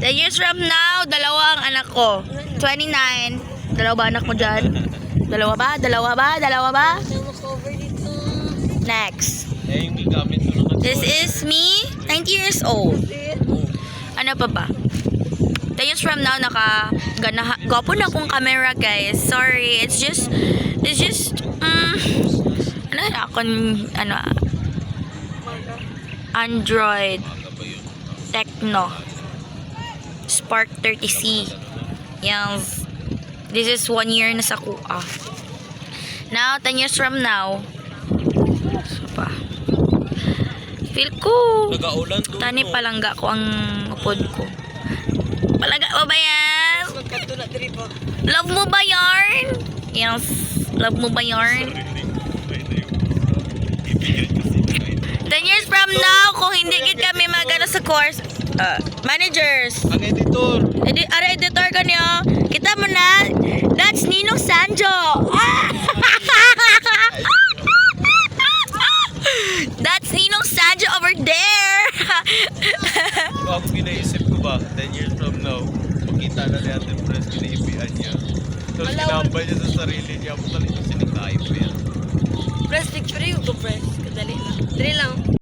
10 years from now, dalawa ang anak ko. 29. Dalawa ba anak mo dyan? Dalawa ba? Dalawa ba? Dalawa ba? Next. Eh, yung gamit ko lang. This is me, 90 years old. Ano pa ba? 10 years from now, gwapo na akong camera, guys. Sorry, it's just, ano na akong, Android Tecno Spark 30C. Yes. This is 1 year na sa kuha. Now, 10 years from now, so pa. Feel ko Nag-aulan doon. tani palangga ko ang upod ko. Palangga mo ba yan? Love mo ba yarn? Yes. Love mo ba yarn? 10 years from now, kung hindi gid kami magano sa course, managers. Ang editor. Ara editor ka niyo. Kita mo na. That's Ninong Sanjo. That's Ninong Sanjo over there. Ako ginaisip ko ba, 10 years from now, makita na ni Ate Pres, ginaibian niya. Tapos kinambay niya sa sarili niya, ako talagang sinikayip yan. Press picture yung press. Kadali lang. Dali lang.